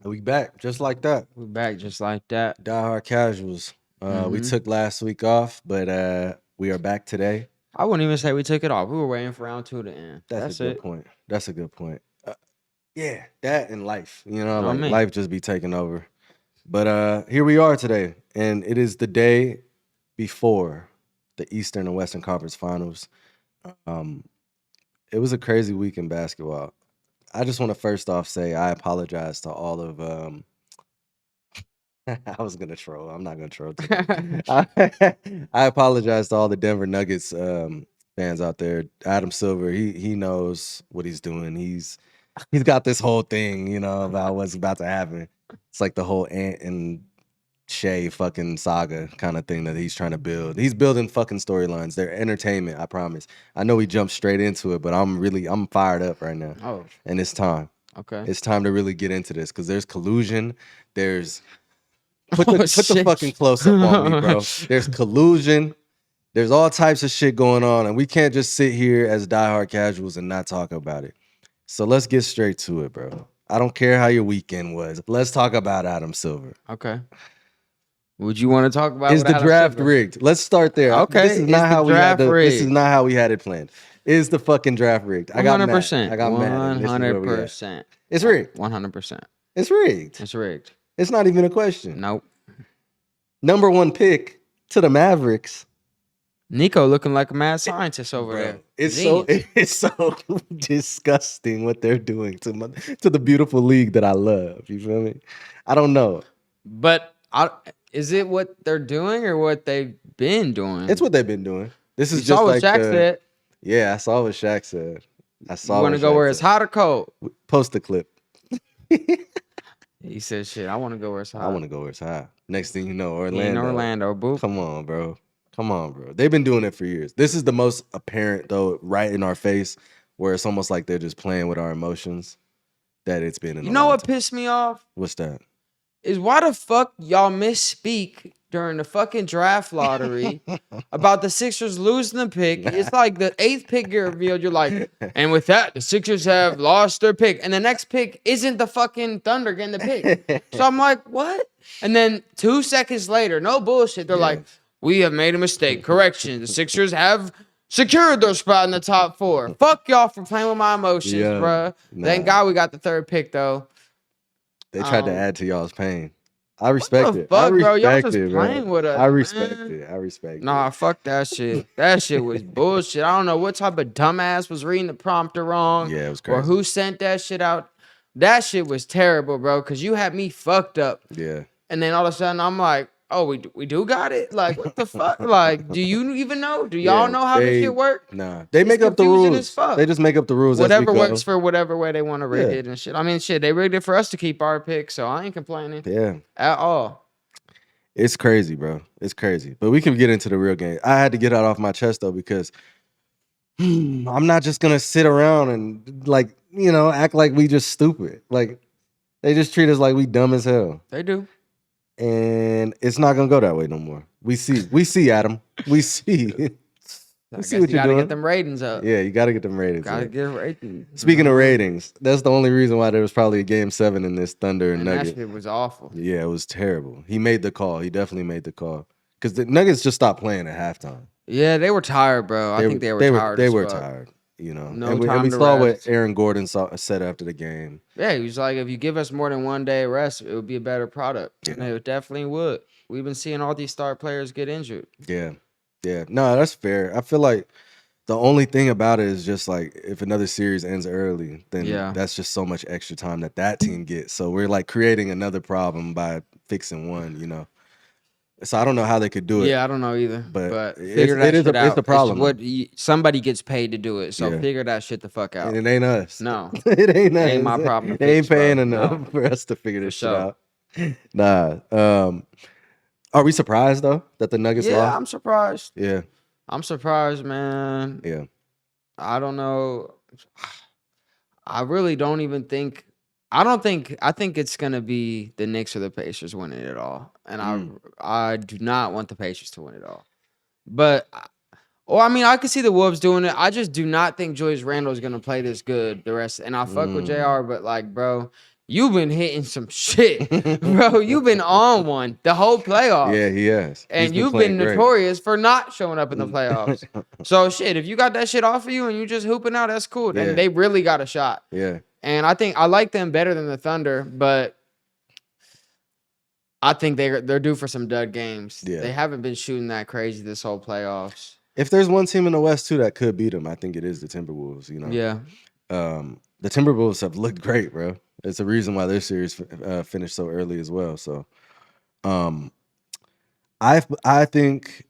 We back just like that. We back just like that. Die Hard Casuals. We hmm took last week off, but we are back today. I wouldn't even say we took it off. We were waiting for round 2 to end. That's a That's good it. point. That's a good point. Yeah, that and life. You know what I Like mean? life just be taking over. But here we are today, and it is the day before the Eastern and Western Conference Finals. Um, it was a crazy week in basketball. I just want to first off say I apologize to all of I was gonna troll. I'm not gonna troll today. I apologize to all the Denver Nuggets fans out there. Adam Silver, he knows what he's doing. He's got this whole thing, about what's about to happen. It's like the whole Ant and Shay fucking saga kind of thing that he's trying to build. He's building fucking storylines. They're entertainment, I promise. I know we jumped straight into it, but I'm fired up right now. Oh, And it's time. okay. It's time to really get into this because there's collusion. There's Put the shit. fucking close up on me, bro. There's collusion. There's all types of shit going on, and we can't just sit here as diehard casuals and not talk about it. So let's get straight to it, bro. I don't care how your weekend was. Let's talk about Adam Silver. Okay. Would you want to talk about Is the Adam draft Silver? rigged? Let's start there. Okay, This is is not the how we had draft this is rigged? not how we had it planned. Is the fucking draft rigged? I got mad. 100%. I got mad. and this is where we at. 100%. It's rigged. 100%. It's rigged. It's rigged. It's not even a question. Nope. Number one pick to the Mavericks. Nico looking like a mad scientist over Bro, there. it's so disgusting what they're doing to the beautiful league that I love. You feel me? I don't know. But is it what they're doing or what they've been doing? It's what they've been doing. This is You just saw what like Shaq said. Yeah, I saw what Shaq said. I saw. You want to go where it's hot or cold? Post the clip. He said, "Shit, I want to go where it's hot." I want to go where it's hot. Next thing you know, He Orlando. ain't Orlando, boo. Come on, bro. Come on, bro. They've been doing it for years. This is the most apparent, though, right in our face, where it's almost like they're just playing with our emotions. That it's been in. You know what pissed me off? What's that? Is why the fuck y'all misspeak during the fucking draft lottery about the Sixers losing the pick. It's like the 8th pick get revealed. You're like, and with that, the Sixers have lost their pick. And the next pick isn't the fucking Thunder getting the pick. So I'm like, what? And then 2 seconds later, no bullshit. They're like, we have made a mistake. Correction. The Sixers have secured their spot in the top 4. Fuck y'all for playing with my emotions, bruh. Thank God we got the 3rd pick, though. They tried to add to y'all's pain. I respect it. Fuck, I respect bro. Y'all just it, playing bro. with us. I respect man. it. I respect Nah, it. fuck that shit. That shit was bullshit. I don't know what type of dumbass was reading the prompter wrong. Yeah, it was crazy. Or who sent that shit out. That shit was terrible, bro, because you had me fucked up. Yeah. And then all of a sudden, I'm like, oh, we do got it? Like, what the fuck? Like, do you even know? Do y'all know how this shit work? Nah. They make up the confusing rules. as fuck. They just make up the rules Whatever as we go. works for whatever way they want to rig it and shit. I mean, shit, they rigged it for us to keep our pick, so I ain't complaining. Yeah. At all. It's crazy, bro. It's crazy. But we can get into the real game. I had to get that off my chest, though, because I'm not just going to sit around and, like, act like we just stupid. Like, they just treat us like we dumb as hell. They do. And it's not going to go that way no more. We see, Adam. We see. I guess you gotta get them ratings up. Yeah, you gotta get them ratings. Gotta get ratings. Speaking of ratings, that's the only reason why there was probably a game 7 in this Thunder and Nuggets. That shit was awful. Yeah, it was terrible. He made the call. He definitely made the call. Because the Nuggets just stopped playing at halftime. Yeah, they were tired, bro. I think they were tired. They were tired. No and time we to saw rest. what Aaron Gordon said after the game. Yeah, he was like, if you give us more than 1 day rest, it would be a better product. Yeah. And it definitely would. We've been seeing all these star players get injured. Yeah. Yeah. No, that's fair. I feel like the only thing about it is just like if another series ends early, then that's just so much extra time that team gets. So we're like creating another problem by fixing one. So I don't know how they could do it. Yeah, I don't know either. But it is a problem. Somebody gets paid to do it. So figure that shit the fuck out. And it ain't us. No. It ain't us. It ain't my problem. They ain't paying enough for us to figure this shit out. Nah. Are we surprised though that the Nuggets lost? Yeah, I'm surprised. Yeah. I'm surprised, man. Yeah. I don't know. I really don't even think. I think it's gonna be the Knicks or the Pacers winning it all, and I do not want the Pacers to win it all. But, I mean, I could see the Wolves doing it. I just do not think Julius Randle is gonna play this good the rest. And I fuck with JR, but like, bro, you've been hitting some shit, bro. You've been on one the whole playoffs. Yeah, he has. And you've been notorious for not showing up in the playoffs. So shit, if you got that shit off of you and you just hooping out, that's cool. Yeah. And they really got a shot. Yeah. And I think I like them better than the Thunder, but I think they're due for some dud games. Yeah. They haven't been shooting that crazy this whole playoffs. If there's one team in the West too that could beat them, I think it is the Timberwolves. You know. Yeah. The Timberwolves have looked great, bro. It's a reason why their series finished so early as well. So, I think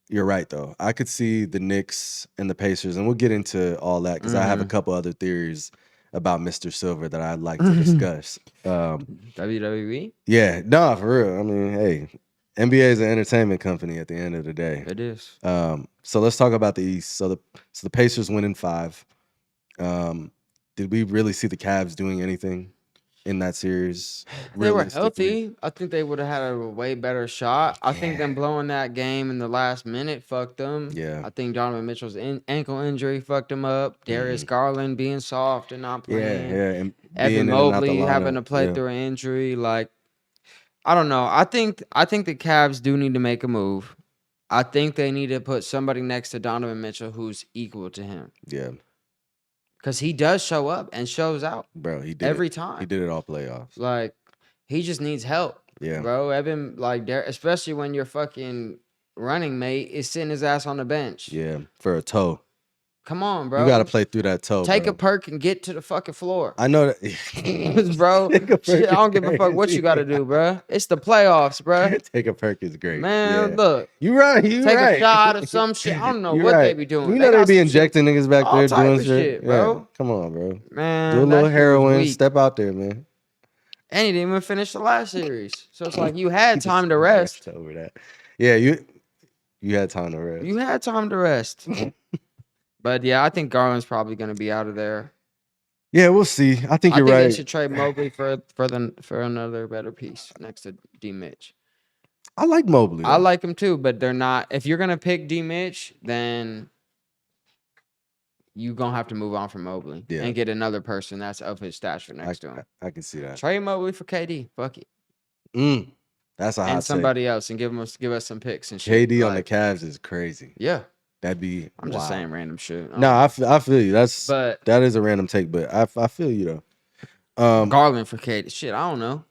you're right though. I could see the Knicks and the Pacers, and we'll get into all that because I have a couple other theories about Mr. Silver that I'd like to discuss. WWE? Yeah, no, for real. I mean, hey, NBA is an entertainment company at the end of the day. It is. So let's talk about the East. So the Pacers win in 5. Did we really see the Cavs doing anything in that series? They were healthy. I think they would have had a way better shot. I think them blowing that game in the last minute fucked them. Yeah. I think Donovan Mitchell's ankle injury fucked him up. Darius Garland being soft and not playing. Yeah. And Evan Mobley having to play through an injury. Like, I don't know. I think the Cavs do need to make a move. I think they need to put somebody next to Donovan Mitchell who's equal to him. Yeah. Because he does show up and shows out. Bro, he did every time. He did it all playoffs. Like, he just needs help. Yeah. Bro, Evan, like, especially when your fucking running mate is sitting his ass on the bench. Yeah, for a toe. Come on, bro. You got to play through that toe. Take a perk and get to the fucking floor. I know that. Bro, shit, I don't give a fuck what you got to do, bro. It's the playoffs, bro. Take a perk is great. Man, look. You right. Take a shot or some shit. I don't know what they be doing. You know they be injecting niggas back there doing shit, bro. Yeah. Come on, bro. Man, do a little heroin. Step out there, man. And he didn't even finish the last series. So it's like you had time to rest. Over that. Yeah, you had time to rest. You had time to rest. But yeah, I think Garland's probably going to be out of there. Yeah, we'll see. I think you're right. They should trade Mobley for another better piece next to D Mitch. I like Mobley. I like him too, but they're not. If you're gonna pick D Mitch, then you're gonna have to move on from Mobley and get another person that's of his stature next to him. I can see that. Trade Mobley for KD. Fuck it. That's a hot and somebody else and give us some picks and shit. KD on the Cavs is crazy. Yeah. That'd be. I'm just saying random shit. No, I feel you. That is a random take, but I feel you though. Garland for KD. Shit, I don't know.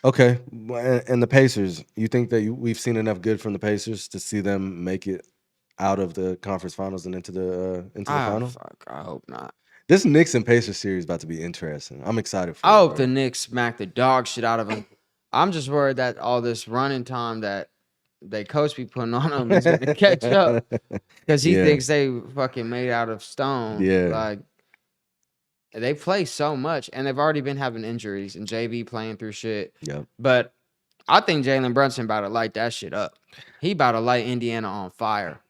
Okay, and the Pacers. You think that we've seen enough good from the Pacers to see them make it out of the conference finals and into the finals? Fuck, I hope not. This Knicks and Pacers series is about to be interesting. I'm excited for it. I hope the Knicks smack the dog shit out of them. I'm just worried that all this running time that they coach be putting on them is gonna catch up because he thinks they fucking made out of stone. Yeah, like they play so much and they've already been having injuries and JB playing through shit. Yeah, but I think Jalen Brunson about to light that shit up. He about to light Indiana on fire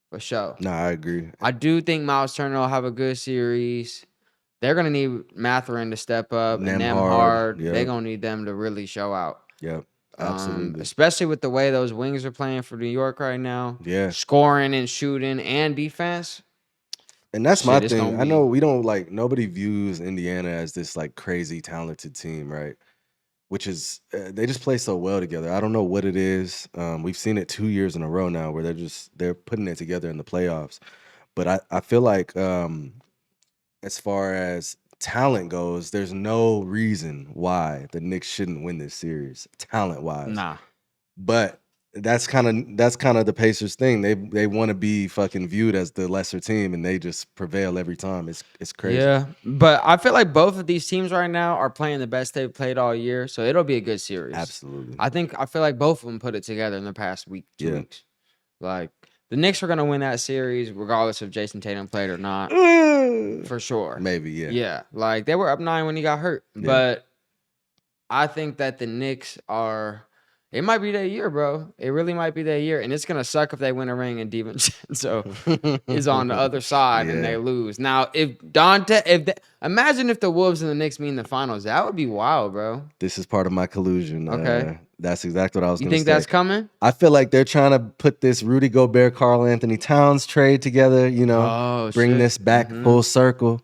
for sure. No, I agree. I do think Miles Turner will have a good series. They're gonna need Mathurin to step up and Nemhard. Yep. They're gonna need them to really show out. Yep. Absolutely. Especially with the way those wings are playing for New York right now. Yeah. Scoring and shooting and defense. And that's my thing. I know we don't nobody views Indiana as this crazy talented team, right? Which is they just play so well together. I don't know what it is. We've seen it 2 years in a row now where they're putting it together in the playoffs. But I feel like as far as talent goes, there's no reason why the Knicks shouldn't win this series, talent-wise. Nah. But that's kind of the Pacers thing. They want to be fucking viewed as the lesser team, and they just prevail every time. It's crazy. Yeah, but I feel like both of these teams right now are playing the best they've played all year, so it'll be a good series. Absolutely. I feel like both of them put it together in the past week, 2 weeks. Like the Knicks are gonna win that series regardless if Jason Tatum played or not, for sure. Maybe, yeah. Yeah, like they were up 9 when he got hurt, but I think that the Knicks are. It might be their year, bro. It really might be their year, and it's gonna suck if they win a ring and DiVincenzo is on the other side and they lose. Now, imagine if the Wolves and the Knicks meet in the finals, that would be wild, bro. This is part of my collusion. Okay, that's exactly what I was going to say. You think that's coming? I feel like they're trying to put this Rudy Gobert, Karl Anthony Towns trade together. You know, bring this back full circle.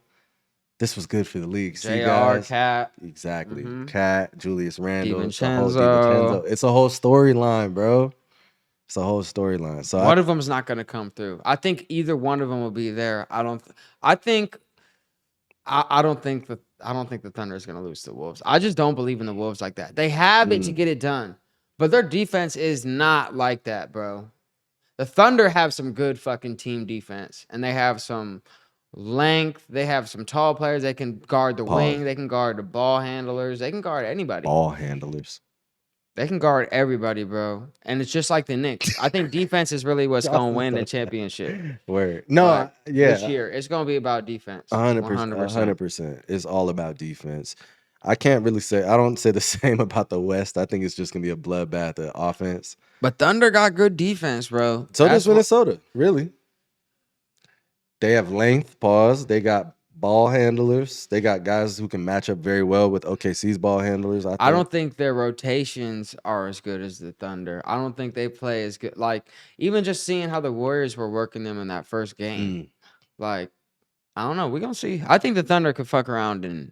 This was good for the league. See, J.R. guys? Cat, Exactly. mm-hmm. Cat, Julius Randle, it's the whole DiVincenzo. DiVincenzo. It's a whole storyline, bro. It's a whole storyline. So One of them's not going to come through. I think either one of them will be there. I don't think the Thunder is going to lose to the Wolves. I just don't believe in the Wolves like that. They have it to get it done, but their defense is not like that, bro. The Thunder have some good fucking team defense, and they have some length. They have some tall players. They can guard the wing. They can guard the ball handlers. They can guard anybody. Ball handlers. They can guard everybody, bro. And it's just like the Knicks. I think defense is really what's going to win the championship. Word. No, This year, it's going to be about defense. 100%. 100%. It's all about defense. I can't really say, I don't say the same about the West. I think it's just going to be a bloodbath of offense. But Thunder got good defense, bro. So does Minnesota, really. They have length, pause. They got ball handlers. They got guys who can match up very well with OKC's ball handlers. I don't think their rotations are as good as the Thunder. I don't think they play as good. Like, even just seeing how the Warriors were working them in that first game. Like, I don't know. We're going to see. I think the Thunder could fuck around and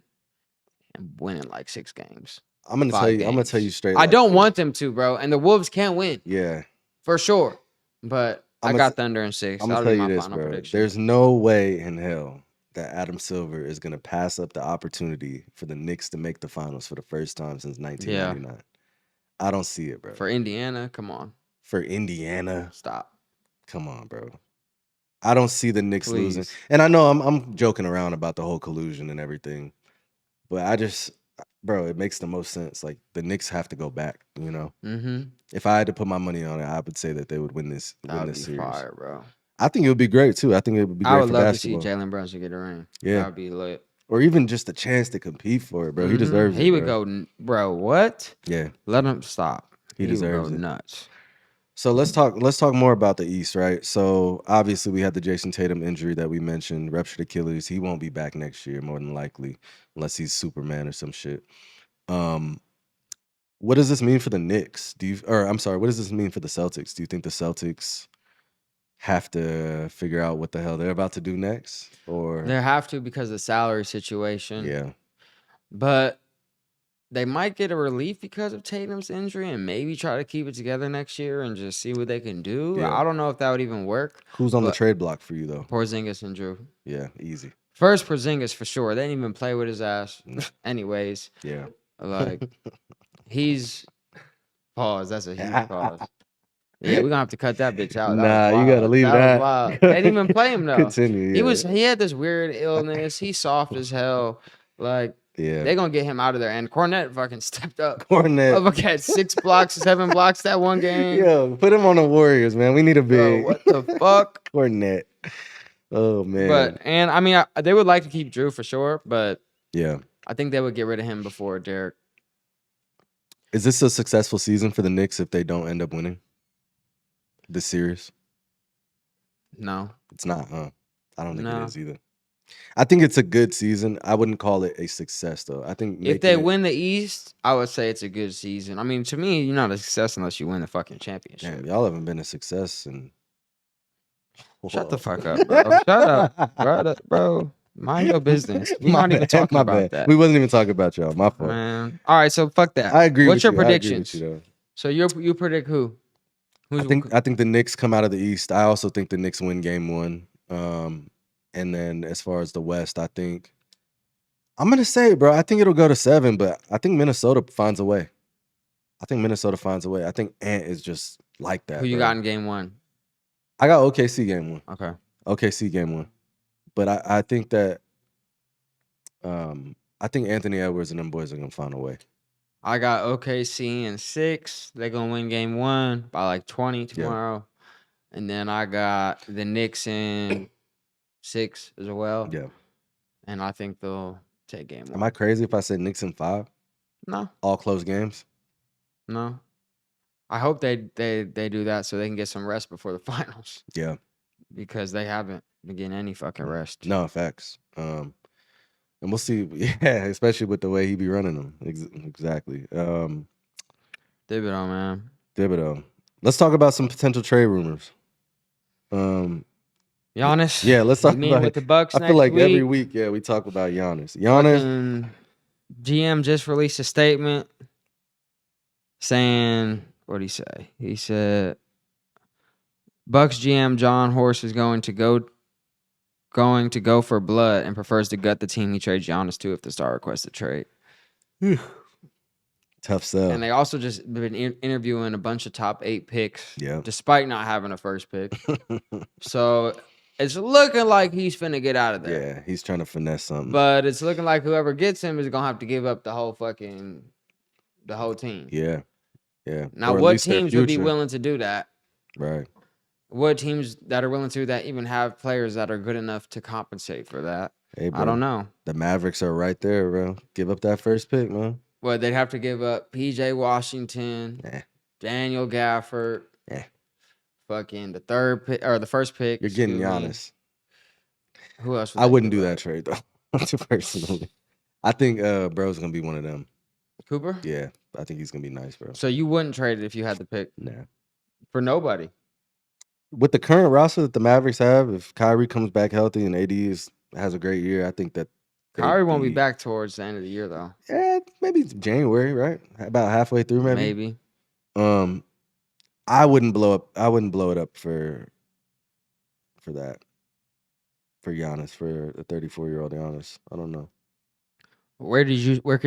win in like 6 games. I'm gonna tell you straight. I don't want them to, bro. And the Wolves can't win. Yeah. For sure. But I got Thunder in 6. I'm gonna tell you this, bro. Prediction. There's no way in hell that Adam Silver is gonna pass up the opportunity for the Knicks to make the finals for the first time since 1999. Yeah. I don't see it, bro. For Indiana, come on. For Indiana, stop. Come on, bro. I don't see the Knicks losing. And I know I'm joking around about the whole collusion and everything, but I just, bro, it makes the most sense. Like, the Knicks have to go back, you know? If I had to put my money on it, I would say that they would win this series. Fire, bro. I think it would be great, too. I think it would be great for basketball. I would love to see Jalen Brunson get a ring. Yeah. That would be lit. Or even just a chance to compete for it, bro. He deserves it, He would go, bro, what? Yeah. Let him stop. He deserves would it. Go nuts. So let's talk more about the East, right? So obviously we had the Jason Tatum injury that we mentioned, ruptured Achilles. He won't be back next year, more than likely, unless he's Superman or some shit. What does this mean for the Knicks? What does this mean for the Celtics? Do you think the Celtics have to figure out what the hell they're about to do next? Or they have to, because of the salary situation. Yeah. But they might get a relief because of Tatum's injury and maybe try to keep it together next year and just see what they can do. Yeah. I don't know if that would even work. Who's on the trade block for you, though? Porzingis and Drew. Yeah, easy. First, Porzingis for sure. They didn't even play with his ass. Anyways. Yeah. Like, he's... Pause. That's a huge pause. Yeah, we're going to have to cut that bitch out. Nah, you got to leave that. They didn't even play him, though. Continue, yeah. He had this weird illness. He's soft as hell. Like... Yeah, they're going to get him out of there. And Cornette fucking stepped up. Cornette. Look at 6 blocks, 7 blocks that one game. Yo, put him on the Warriors, man. We need a big. Bro, what the fuck? Cornette. Oh, man. And I mean, they would like to keep Drew for sure, but yeah, I think they would get rid of him before Derek. Is this a successful season for the Knicks if they don't end up winning this series? No. It's not, huh? I don't think it is either. I think it's a good season. I wouldn't call it a success, though. I think if they win the East, I would say it's a good season. I mean, to me, you're not a success unless you win the fucking championship. Damn, y'all haven't been a success. And shut the fuck up, bro. Shut up, bro. Mind your business. We're not even talking about that. We wasn't even talking about y'all. My fault. Man. All right, so fuck that. I agree. What's with your predictions? I agree with you, so you predict who? I think the Knicks come out of the East. I also think the Knicks win game 1. And then as far as the West, I think I'm gonna say, bro, I think it'll go to 7, but I think Minnesota finds a way. I think Ant is just like that. Who you got in game 1? I got OKC game 1. Okay. OKC game 1. But I think that I think Anthony Edwards and them boys are gonna find a way. I got OKC in 6. They're gonna win game 1 by like 20 tomorrow. Yeah. And then I got the Knicks in 6 as well. Yeah. And I think they'll take game 1. Am I crazy if I said Knicks in 5? No. All close games? No. I hope they do that so they can get some rest before the finals. Yeah. Because they haven't been getting any fucking rest. No, facts. And we'll see. Yeah, especially with the way he be running them. Exactly. Thibodeau, man. Thibodeau. Let's talk about some potential trade rumors. Giannis. Yeah, let's he talk meeting about with it. the Bucks I next feel like week. every week, yeah, we talk about Giannis. Giannis, Fucking GM just released a statement saying, what'd he say? He said Bucks GM John Horst is going to go for blood and prefers to gut the team he trades Giannis to if the star requests a trade. tough sell. And they also just been interviewing a bunch of top 8 picks, Yeah. despite not having a first pick. So it's looking like he's finna get out of there. Yeah, he's trying to finesse something. But it's looking like whoever gets him is gonna have to give up the whole team. Yeah. Yeah. Now, Or at what least their teams would be future. willing to do that? Right. What teams that are willing to do that even have players that are good enough to compensate for that? Hey, bro, I don't know. The Mavericks are right there, bro. Give up that first pick, man. Well, they'd have to give up PJ Washington, Daniel Gafford, fucking the third pick or the first pick. You're getting excuse me. Giannis. Who else? I wouldn't do that trade though. Personally, I think bro's gonna be one of them. Cooper? Yeah, I think he's gonna be nice, bro. So you wouldn't trade it if you had the pick? Nah. For nobody. With the current roster that the Mavericks have, if Kyrie comes back healthy and AD has a great year, I think that Kyrie won't be back towards the end of the year though. Yeah, maybe January, right? About halfway through, maybe. I wouldn't blow it up for that. For Giannis, for the 34-year-old Giannis. I don't know. Where could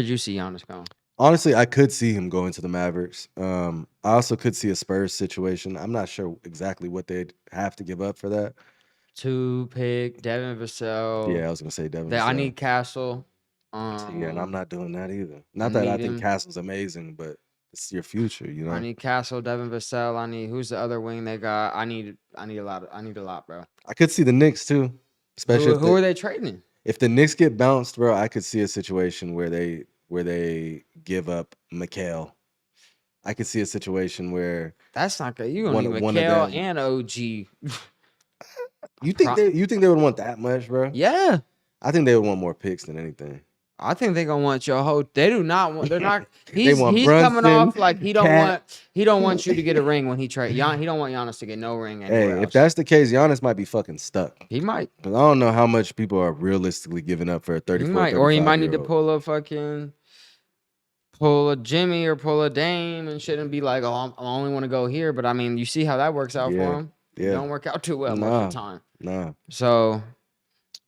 you see Giannis going? Honestly, I could see him going to the Mavericks. I also could see a Spurs situation. I'm not sure exactly what they'd have to give up for that. 2 pick, Devin Vassell. Yeah, I was gonna say Devin Vassell. I need Castle. Yeah, and I'm not doing that either. Not that I think Castle's amazing, but it's your future, you know. I need Castle, Devin Vassell. I need who's the other wing they got? I need a lot, bro. I could see the Knicks too, especially who are they trading? If the Knicks get bounced, bro, I could see a situation where they give up Mikal. I could see a situation where that's not good. You gonna need Mikal and OG. You think they would want that much, bro? Yeah. I think they would want more picks than anything. I think they're gonna want your whole. They do not want. They're not. He's coming off like he don't want you to get a ring when he trade. He don't want Giannis to get no ring anywhere else. If that's the case, Giannis might be fucking stuck. He might. Because I don't know how much people are realistically giving up for a 34. He might, or he might need to pull a Jimmy or pull a Dame and shit and be like, oh, I only want to go here. But I mean, you see how that works out for him. Yeah. It don't work out too well most of the time. Nah. So.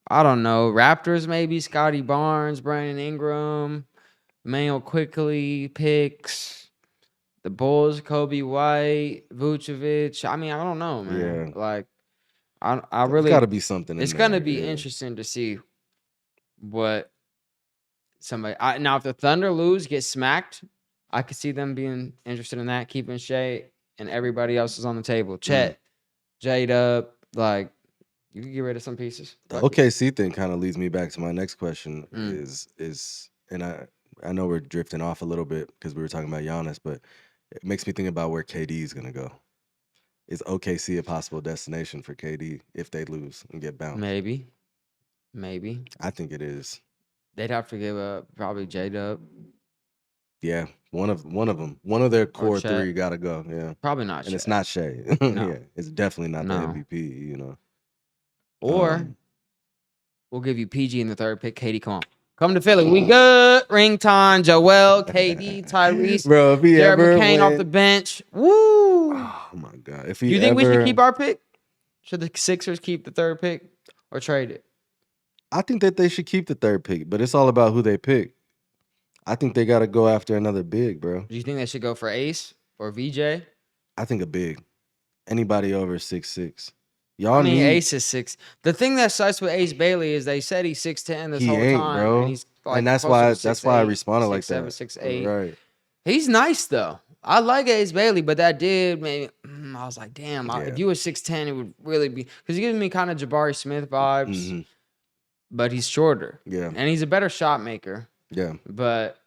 I don't know. Raptors maybe Scotty Barnes, Brandon Ingram, Manuel Quickly picks. The Bulls, Kobe White, Vucevic. I mean, I don't know, man. Yeah. Like, I really got to be something. It's gonna be interesting to see what somebody. Now, if the Thunder get smacked, I could see them being interested in that, keeping Shea and everybody else is on the table. Chet, J-Dub, like. You can get rid of some pieces. The OKC thing kind of leads me back to my next question is and I know we're drifting off a little bit because we were talking about Giannis, but it makes me think about where KD is going to go. Is OKC a possible destination for KD if they lose and get bounced? Maybe. I think it is. They'd have to give up probably J-Dub. Yeah, one of them. One of their core 3 got to go. Yeah, probably not. And Shea. It's not Shea. No. Yeah, it's definitely not the MVP. You know. Or we'll give you PG in the 3rd pick. KD, come to Philly. We good. Ring time. Joel, KD, Tyrese. Bro, if he Jared ever McCain off the bench. Woo! Oh my God! If you think we should keep our pick? Should the Sixers keep the 3rd pick or trade it? I think that they should keep the 3rd pick, but it's all about who they pick. I think they got to go after another big, bro. Do you think they should go for Ace or VJ? I think a big. Anybody over 6'6". Ace is 6. The thing that sucks with Ace Bailey is they said he's 6'10" this whole time, bro. And he's like and that's why I responded like that. 6'8". Right. He's nice though. I like Ace Bailey, but that did maybe I was like, damn. If you were 6'10", it would really be because he gives me kind of Jabari Smith vibes, but he's shorter. Yeah, and he's a better shot maker. Yeah, but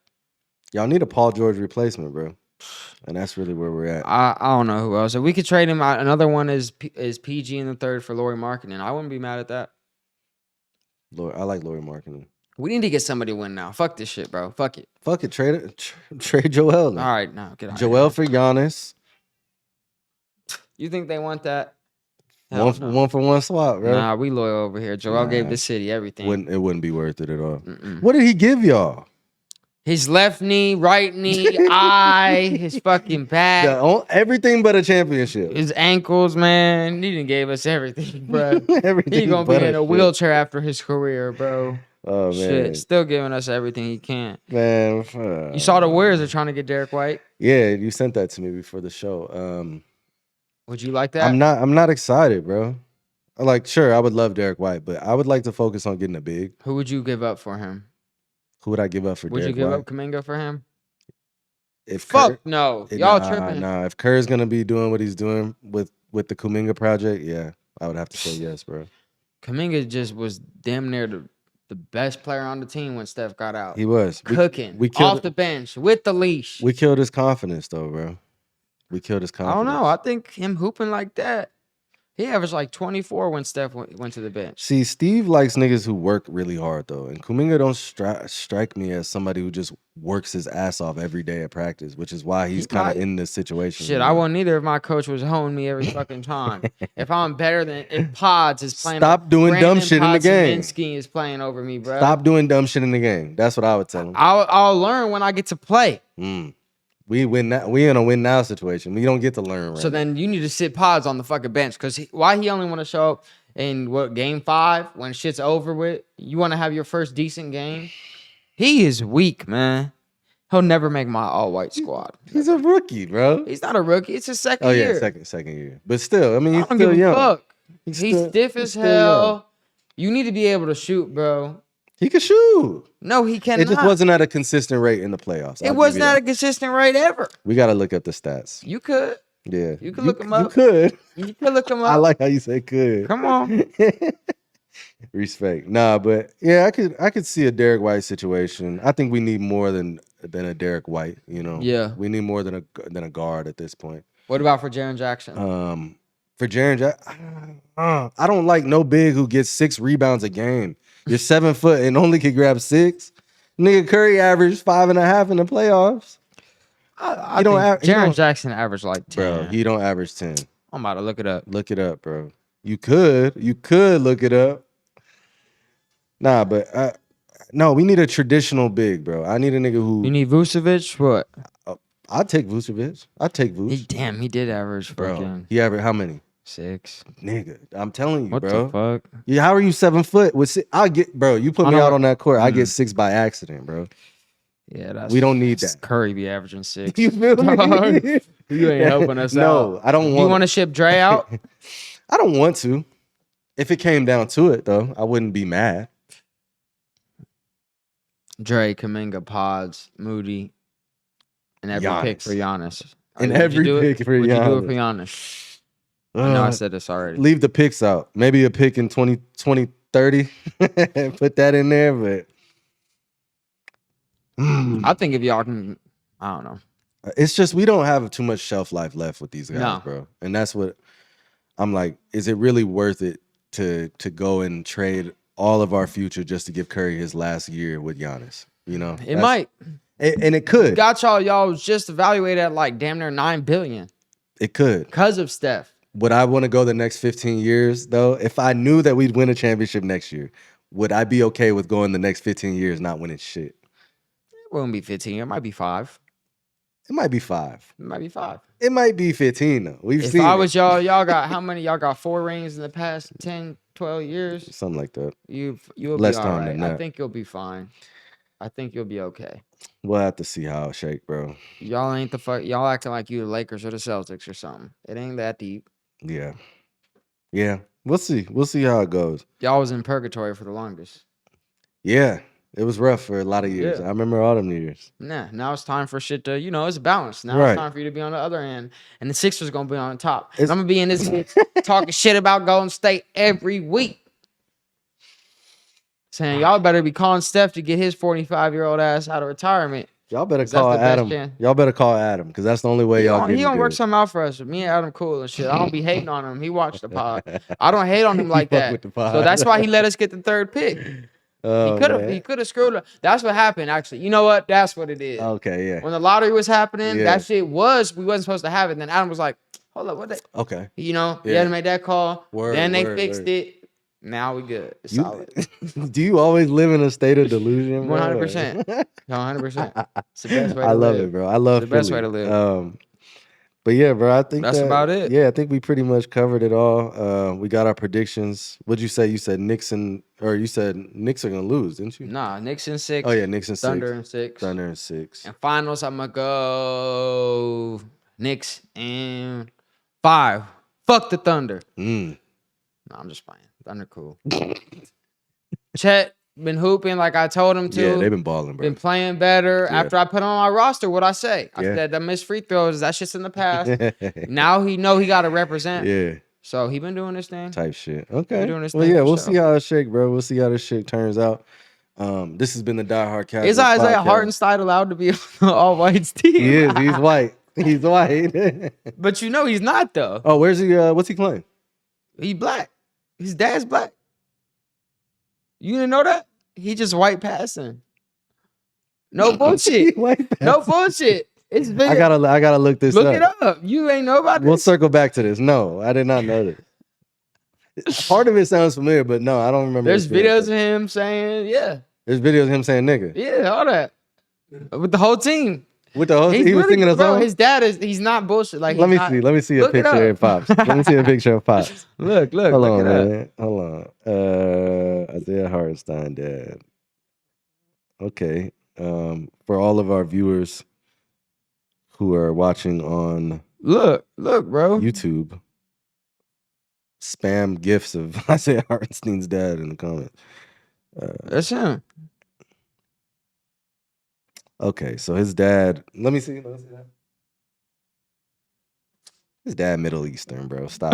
y'all need a Paul George replacement, bro. And that's really where we're at. I don't know who else. We could trade him. Another one is PG in the 3rd for Lauri Markkanen. I wouldn't be mad at that. I like Lauri Markkanen. We need to get somebody to win now. Fuck this shit, bro. Fuck it. Fuck it. Trade Joel now. All right, now get out. Joel for Giannis. You think they want that? Hell no. One for one swap, bro. Nah, we loyal over here. Joel gave Nah. the city everything. Wouldn't be worth it at all. Mm-mm. What did he give y'all? His left knee, right knee, eye, his fucking back, Everything but a championship. his ankles, man. He done gave us everything, bro. Everything He gonna but be in a shit. wheelchair after his career, bro. Oh man, Shit, still giving us everything he can. man. You saw the Warriors are trying to get Derek White. Yeah, you sent that to me before the show. Would you like that? I'm not excited, bro. Like, sure, I would love Derek White, but I would like to focus on getting a big. Who would you give up for him? Who would I give up for Would Derek you give White? up Kuminga for him? If Fuck no. Y'all tripping. Nah, if Kerr's gonna be doing what he's doing with the Kuminga project, yeah, I would have to say yes, bro. Kuminga just was damn near the best player on the team when Steph got out. He was Cooking. we killed off the bench with the leash. We killed his confidence though, bro. We killed his confidence. I don't know. I think him hooping like that, he averaged like 24 when Steph went to the bench. See, Steve likes niggas who work really hard though, and Kuminga don't strike me as somebody who just works his ass off every day at practice, which is why he's kind of in this situation. Shit, I wouldn't either if my coach was honing me every fucking time. If I'm better than if Pods is playing, stop doing dumb shit in the game. Podziemski is playing over me, bro. Stop doing dumb shit in the game. That's what I would tell him. I'll learn when I get to play. We win now. We in a win now situation. We don't get to learn. Right so then you need to sit Pods on the fucking bench because why he only want to show up in game 5 when shit's over with? You want to have your first decent game? He is weak, man. He'll never make my all-white squad. He's a rookie, bro. He's not a rookie. It's his second year. Second year. But still, I mean, he's I don't still give a young. fuck. He's stiff as hell. You need to be able to shoot, bro. He can shoot. No, he cannot. It just wasn't at a consistent rate in the playoffs. It wasn't at a consistent rate ever. We got to look up the stats. You could. Yeah. You could look him up. You could. You could look him up. I like how you say could. Come on. Respect. Nah, but yeah, I could see a Derek White situation. I think we need more than a Derek White, you know. Yeah. We need more than a guard at this point. What about for Jaren Jackson? For Jaren Jackson, I don't like no big who gets 6 rebounds a game. You're 7 foot and only can grab 6. Nigga Curry averaged 5.5 in the playoffs. I think Jaren Jackson averaged like 10. Bro, he don't average 10. I'm about to look it up. Look it up, bro. You could look it up. Nah, but no, we need a traditional big, bro. I need a nigga who. You need Vucevic? What? I'd take Vucevic. I'd take Vucevic. He did average, bro. Fucking He averaged how many? 6. Nigga, I'm telling you, What bro. the fuck? Yeah, how are you 7 foot? I get, bro. You put me out on that court. I get 6 by accident, bro. Yeah, we don't need that. Curry be averaging 6. You feel me? You ain't helping us out. No, I don't want. You want to ship Dre out? I don't want to. If it came down to it, though, I wouldn't be mad. Dre, Kuminga, Pods, Moody, and every pick for Giannis. And every pick for Giannis. Would you do it for Giannis? I know I said this already. Leave the picks out. Maybe a pick in 2030. Put that in there, but I think if y'all can, I don't know. It's just we don't have too much shelf life left with these guys, No. bro. And that's what I'm like. Is it really worth it to go and trade all of our future just to give Curry his last year with Giannis? You know, It might. And it could. Got y'all was just evaluated at like damn near $9 billion It could. because of Steph. Would I want to go the next 15 years though? If I knew that we'd win a championship next year, would I be okay with going the next 15 years not winning shit? It won't be 15. It might be 5. It might be 5. It might be 5. It might be 15 though. We've If seen I it. was y'all got how many? Y'all got 4 rings in the past 10, 12 years. Something like that. You'll Less be all time right. than I that. think you'll be fine. I think you'll be okay. We'll have to see how it shake, bro. Y'all ain't the fuck. Y'all acting like you the Lakers or the Celtics or something. It ain't that deep. Yeah. Yeah. We'll see. We'll see how it goes. Y'all was in purgatory for the longest. Yeah. It was rough for a lot of years. Yeah. I remember all them years. Nah, now it's time for shit to, it's balanced. Now Right. it's time for you to be on the other end. And the Sixers going to be on top. And It's- I'm going to be in this bitch talking shit about Golden State every week. Saying y'all better be calling Steph to get his 45-year-old ass out of retirement. Y'all better 'Cause that's call the best Adam. chance. Y'all better call Adam because that's the only way y'all get He gonna good. work something out for us. Me and Adam cool and shit. I don't be hating on him. He watched the pod. I don't hate on him like Fuck that. with the pod. So that's why he let us get the 3rd pick. Oh, He could have screwed up. That's what happened, actually. You know what? That's what it is. Okay, yeah. When the lottery was happening, Yeah. that shit was, we wasn't supposed to have it. Then Adam was like, hold up, what they, Okay. you know, he Yeah. had to make that call. Word, then they word, fixed word. it. Now we good. It's solid. Do you always live in a state of delusion, bro? 100%. 100%. It's the best way to I love live. it, bro. I love It's the best Philly. way to live. But yeah, bro, I think That's about it. Yeah, I think we pretty much covered it all. We got our predictions. What'd you say? You said Knicks are gonna lose, didn't you? Nah, Knicks in 6. Oh yeah, Knicks in Thunder 6. in 6. Thunder in 6. And finals, I'm gonna go Knicks in 5. Fuck the Thunder. Mm. No, I'm just playing. Thunder cool. Chet been hooping like I told him to. Yeah, they've been balling, bro. Been playing better. Yeah. After I put him on my roster, what I say? I said the missed free throws, that shit's in the past. Now he know he gotta represent. Yeah. So he been doing this thing. Type shit. Okay. Doing this Well, thing yeah, for we'll sure. see how it shake, bro. We'll see how this shit turns out. This has been the Die Hard Casual Is Isaiah podcast. Hartenstein allowed to be on the all whites team? He is. He's white. He's white. But you know he's not though. Oh, where's he? What's he playing? He black. His dad's black. You didn't know that? He just white passing. No bullshit. No bullshit. It's video. I gotta look this Look up. it up. You ain't know about this. We'll circle back to this. No, I did not know this. Part of it sounds familiar, but no, I don't remember. There's videos of him saying, yeah. There's videos of him saying nigga. Yeah, all that. With the whole team. With the whole He's he was really- singing a bro, song. His dad he's not bullshit. Like Let me not- see. Let me see a Look it picture of up. Pops. Let me see a picture of Pops. Look, Hold look on, it up. man. Hold on. Isaiah Hartenstein dad. Okay. For all of our viewers who are watching on Look, bro. YouTube, spam gifs of Isaiah Hartenstein's dad in the comments. That's him. Okay, so his dad. Let me see that. His dad Middle Eastern, bro. Stop.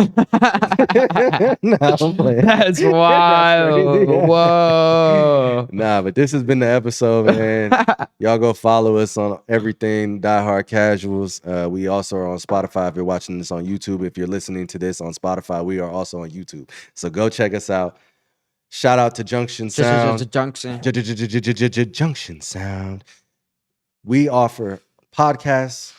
Nah, I'm playing. That's wild. crazy. Whoa. Nah, but this has been the episode, man. Y'all go follow us on everything Die Hard Casuals. We also are on Spotify if you're watching this on YouTube. If you're listening to this on Spotify, we are also on YouTube. So go check us out. Shout out to Junction Sound. Junction. Junction Sound. We offer podcasts.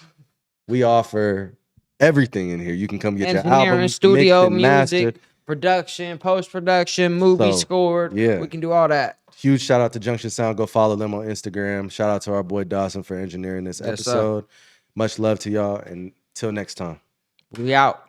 We offer everything in here. You can come get your Engineering, album studio, mixed and music, mastered. production, post-production, movie So, scored. yeah. We can do all that. Huge shout out to Junction Sound. Go follow them on Instagram. Shout out to our boy Dawson for engineering this Yes, sir. episode. Much love to y'all, and till next time. We out.